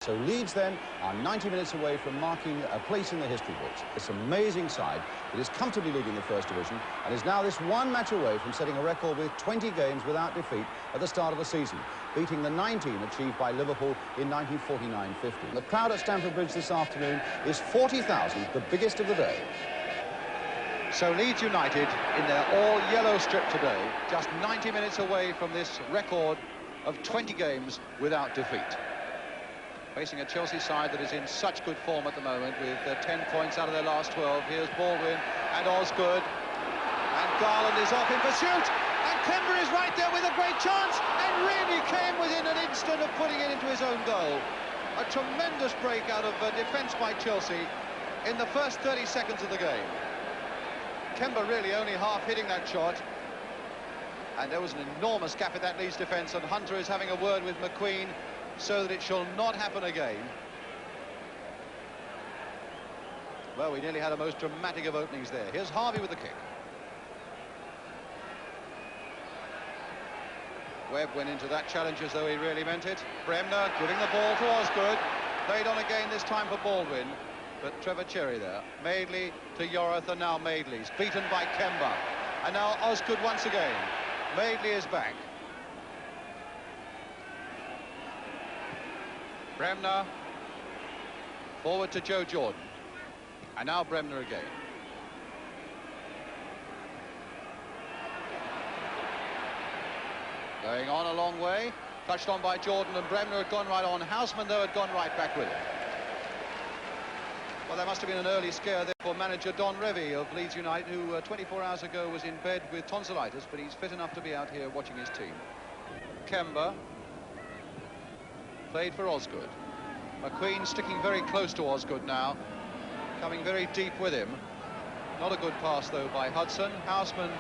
So Leeds then are 90 minutes away from marking a place in the history books. This amazing side that is comfortably leading the First Division and is now this one match away from setting a record with 20 games without defeat at the start of the season, beating the 19 achieved by Liverpool in 1949-50. The crowd at Stamford Bridge this afternoon is 40,000, the biggest of the day. So Leeds United in their all-yellow strip today, just 90 minutes away from this record of 20 games without defeat. Facing a Chelsea side that is in such good form at the moment with 10 points out of their last 12. Here's Baldwin and Osgood. And Garland is off in pursuit. And Kemba is right there with a great chance. And really came within an instant of putting it into his own goal. A tremendous break out of defence by Chelsea in the first 30 seconds of the game. Kemba really only half hitting that shot. And there was an enormous gap in that Leeds defence. And Hunter is having a word with McQueen, so that it shall not happen again. Well, we nearly had a most dramatic of openings there. Here's Harvey with the kick. Webb went into that challenge as though he really meant it. Bremner giving the ball to Osgood. Played on again this time for Baldwin, but Trevor Cherry there. Madeley to Yorath, and now Madeley's beaten by Kemba. And now Osgood once again. Madeley is back. Bremner, forward to Joe Jordan, and now Bremner again. Going on a long way, touched on by Jordan, and Bremner had gone right on. Houseman, though, had gone right back with him. Well, there must have been an early scare there for manager Don Revie of Leeds United, who 24 hours ago was in bed with tonsillitis, but he's fit enough to be out here watching his team. Kemba played for Osgood. McQueen sticking very close to Osgood now, coming very deep with him. Not a good pass, though, by Hudson. Houseman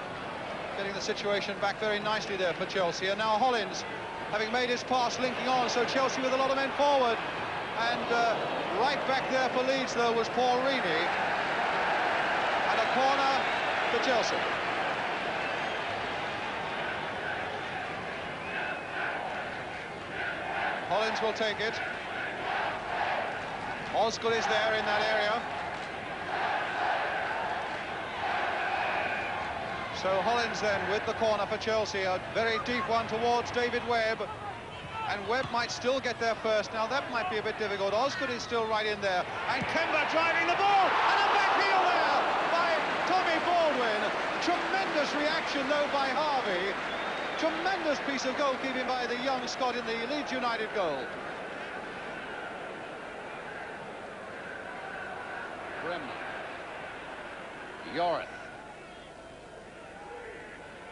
getting the situation back very nicely there for Chelsea. And now Hollins, having made his pass, linking on, so Chelsea with a lot of men forward. And right back there for Leeds, though, was Paul Reaney. And a corner for Chelsea. Hollins will take it. Osgood is there in that area. So Hollins then with the corner for Chelsea, a very deep one towards David Webb. And Webb might still get there first. Now that might be a bit difficult. Osgood is still right in there. And Kemba driving the ball. And a back heel there by Tommy Baldwin. Tremendous reaction though by Harvey. Tremendous piece of goalkeeping by the young Scot in the Leeds United goal. Bremner. Yorath.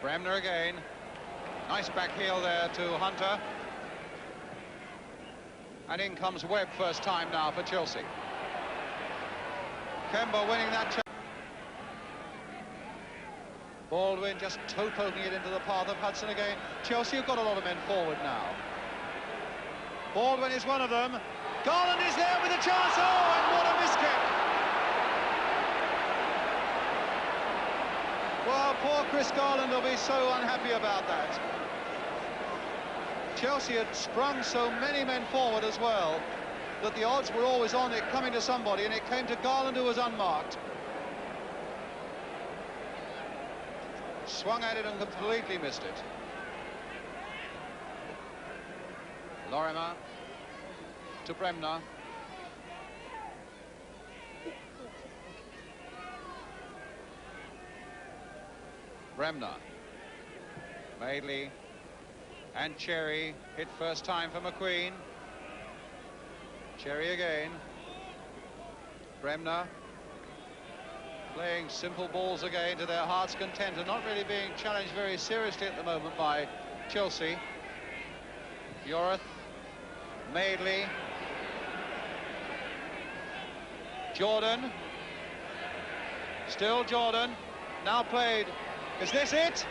Bremner again. Nice back heel there to Hunter. And in comes Webb first time now for Chelsea. Kemba winning that challenge. Baldwin just toe-poking it into the path of Hudson again. Chelsea have got a lot of men forward now. Baldwin is one of them. Garland is there with a chance. Oh, and what a miskick. Well, poor Chris Garland will be so unhappy about that. Chelsea had sprung so many men forward as well that the odds were always on it coming to somebody, and it came to Garland, who was unmarked. Swung at it and completely missed it. Lorimer to Bremner. Bremner. Madeley and Cherry hit first time for McQueen. Cherry again. Bremner playing simple balls again to their heart's content and not really being challenged very seriously at the moment by Chelsea. Yorath, Madeley, Jordan, still Jordan, now played. Is this it?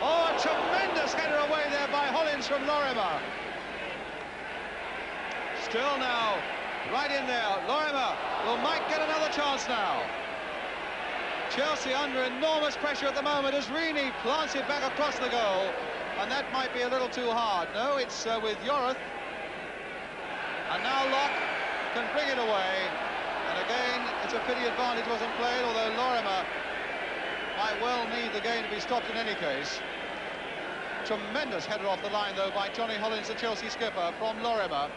Oh, a tremendous header away there by Hollins from Lorimer. Still now, right in there, Lorimer might get another chance now. Chelsea under enormous pressure at the moment as Reaney plants it back across the goal, and that might be a little too hard. No, it's with Yorath. And now Locke can bring it away. And again, it's a pity advantage wasn't played, although Lorimer might well need the game to be stopped in any case. Tremendous header off the line, though, by Johnny Hollins, the Chelsea skipper, from Lorimer.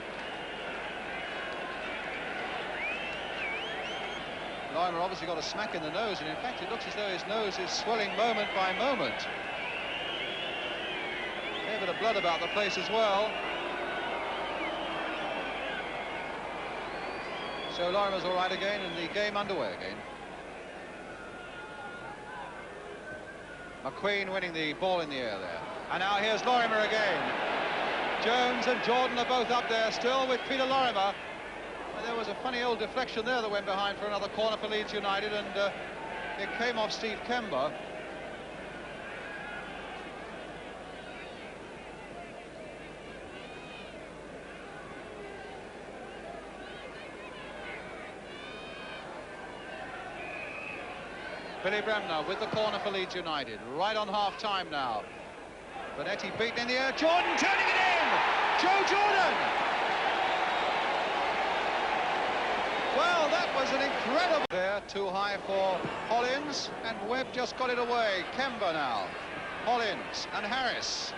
Lorimer obviously got a smack in the nose, and in fact it looks as though his nose is swelling moment by moment. A fair bit of blood about the place as well. So Lorimer's all right again, and the game underway again. McQueen winning the ball in the air there. And now here's Lorimer again. Jones and Jordan are both up there still with Peter Lorimer. And there was a funny old deflection there that went behind for another corner for Leeds United, and it came off Steve Kemba. Billy Bremner with the corner for Leeds United, right on half-time now. Bonetti beaten in the air, Jordan turning it in! Joe Jordan! Well, that was an incredible... There, too high for Hollins, and Webb just got it away. Kemba now. Hollins and Harris.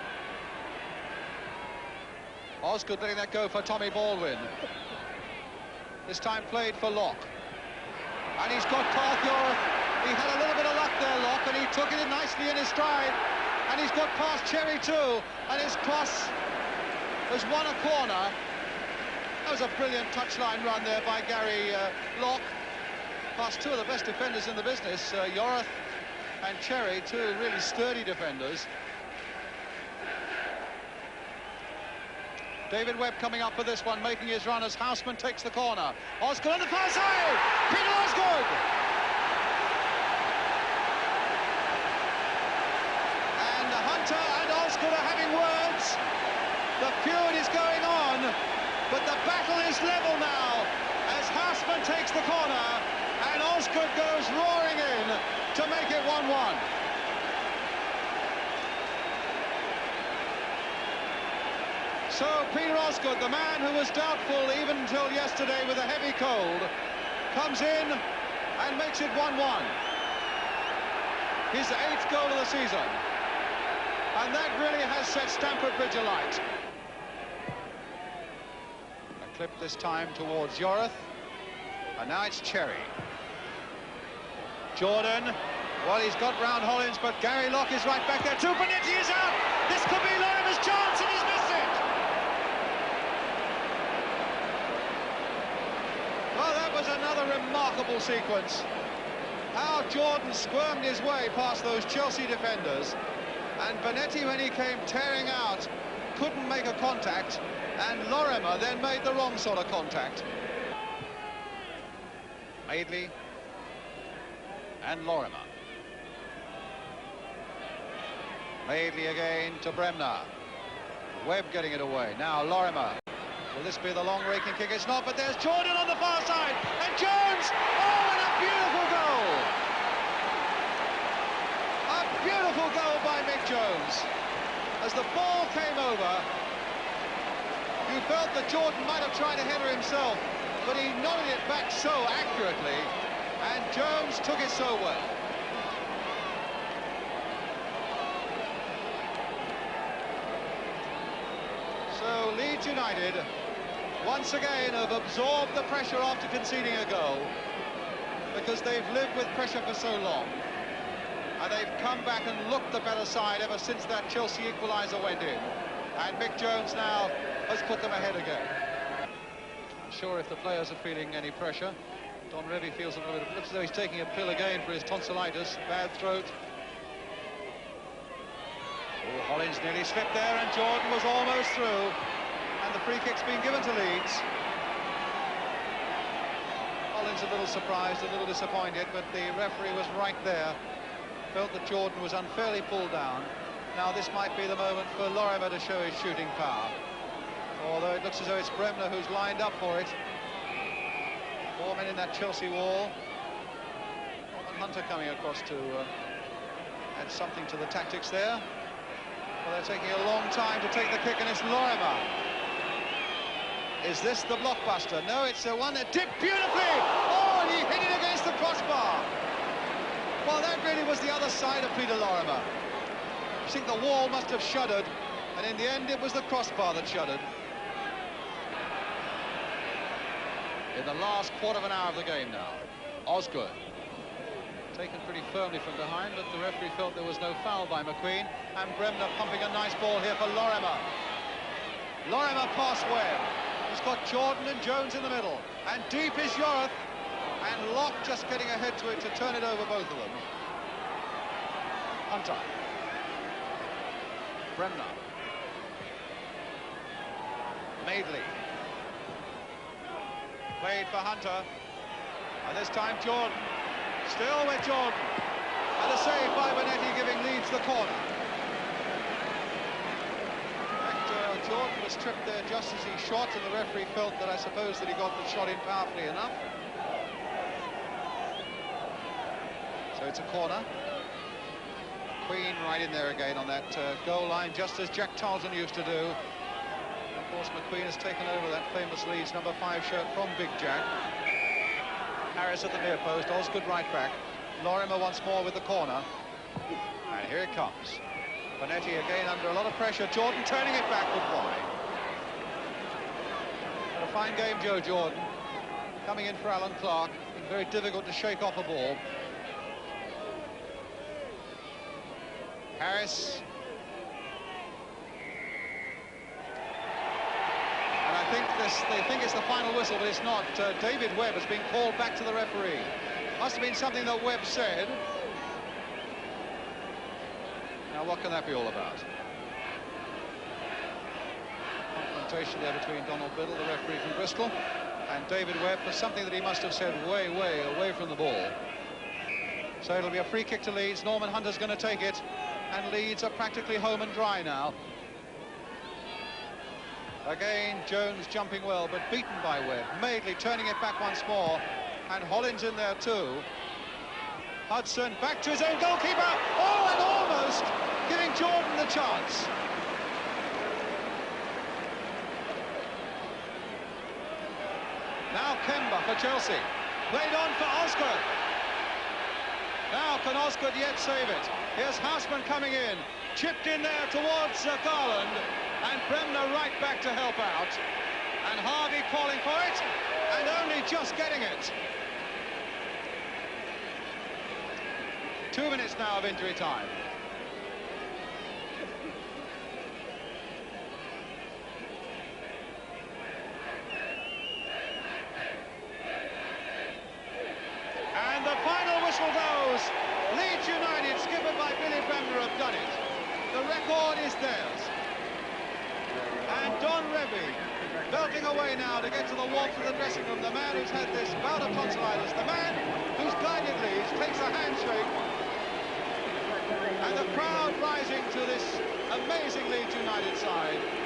Osgood letting that go for Tommy Baldwin. This time played for Locke. And he's got past Yorath. He had a little bit of luck there, Locke, and he took it in nicely in his stride. And he's got past Cherry too, and his cross has won a corner. That was a brilliant touchline run there by Gary Locke. Past two of the best defenders in the business, Yorath and Cherry, two really sturdy defenders. David Webb coming up for this one, making his run as Houseman takes the corner. Osgood on the far side! Peter Osgood! Hunter and Osgood are having words. The feud is going on, but the battle is level now as Houseman takes the corner and Osgood goes roaring in to make it 1-1. So Peter Osgood, the man who was doubtful even until yesterday with a heavy cold, comes in and makes it 1-1. His 8th goal of the season. And that really has set Stamford Bridge alight. A clip this time towards Yorath. And now it's Cherry. Jordan. Well, he's got round Hollins, but Gary Locke is right back there too. Bonetti is out. This could be Lorimer's chance, and he's missed it. Well, that was another remarkable sequence. How Jordan squirmed his way past those Chelsea defenders. And Bonetti, when he came tearing out, couldn't make a contact, and Lorimer then made the wrong sort of contact. Madeley and Lorimer. Madeley again to Bremner. Webb getting it away. Now Lorimer. Will this be the long raking kick? It's not, but there's Jordan on the far side. And Jones! Oh, and a beautiful goal! Beautiful goal by Mick Jones. As the ball came over, you felt that Jordan might have tried to header himself, but he nodded it back so accurately, and Jones took it so well. So Leeds United, once again, have absorbed the pressure after conceding a goal, because they've lived with pressure for so long. And they've come back and looked the better side ever since that Chelsea equaliser went in. And Mick Jones now has put them ahead again. Not sure if the players are feeling any pressure. Don Revie feels a little bit, looks as though he's taking a pill again for his tonsillitis, bad throat. Oh, Hollins nearly slipped there, and Jordan was almost through. And the free kick's been given to Leeds. Hollins a little surprised, a little disappointed, but the referee was right there. Felt that Jordan was unfairly pulled down. Now this might be the moment for Lorimer to show his shooting power. Although it looks as though it's Bremner who's lined up for it. 4 men in that Chelsea wall. And Hunter coming across to add something to the tactics there. Well, they're taking a long time to take the kick, and it's Lorimer. Is this the blockbuster? No, it's the one that dipped beautifully. Oh, and he hit it against the crossbar. Well, that really was the other side of Peter Lorimer. I think the wall must have shuddered, and in the end it was the crossbar that shuddered. In the last quarter of an hour of the game now, Osgood taken pretty firmly from behind, but the referee felt there was no foul by McQueen, and Bremner pumping a nice ball here for Lorimer. Lorimer past Webb. He's got Jordan and Jones in the middle, and deep is Yorath, and Locke just getting ahead to it to turn it over both of them. Hunter. Bremner. Madeley. Played for Hunter, and this time Jordan. Still with Jordan, and a save by Bonetti giving Leeds the corner. Jordan was tripped there just as he shot, and the referee felt that I suppose that he got the shot in powerfully enough. So it's a corner. Queen right in there again on that goal line, just as Jack Charlton used to do. Of course, McQueen has taken over that famous Leeds number 5 shirt from Big Jack. Harris at the near post, Osgood right back. Lorimer once more with the corner. And here it comes. Bonetti again under a lot of pressure. Jordan turning it back, but wide. What a fine game, Joe Jordan. Coming in for Alan Clark. Very difficult to shake off a ball. Harris. And I think they think it's the final whistle, but it's not. David Webb has been called back to the referee. Must have been something that Webb said. Now, what can that be all about? Confrontation there between Donald Biddle, the referee from Bristol, and David Webb for something that he must have said way away from the ball. So it'll be a free kick to Leeds. Norman Hunter's going to take it, and Leeds are practically home and dry now. Again, Jones jumping well, but beaten by Webb. Madeley turning it back once more, and Hollins in there too. Hudson back to his own goalkeeper. Oh, and almost giving Jordan the chance. Now Kemba for Chelsea. Played on for Osgood. Now can Osgood yet save it? Here's Houseman coming in. Chipped in there towards Garland. And Bremner right back to help out. And Harvey calling for it. And only just getting it. 2 minutes now of injury time. And the final whistle goes. Leeds United, skippered by Billy Bremner, have done it. The record is theirs. And Don Revie belting away now to get to the warmth of the dressing room. The man who's had this bout of tonsillitis, the man who's guided Leeds, takes a handshake. And the crowd rising to this amazing Leeds United side.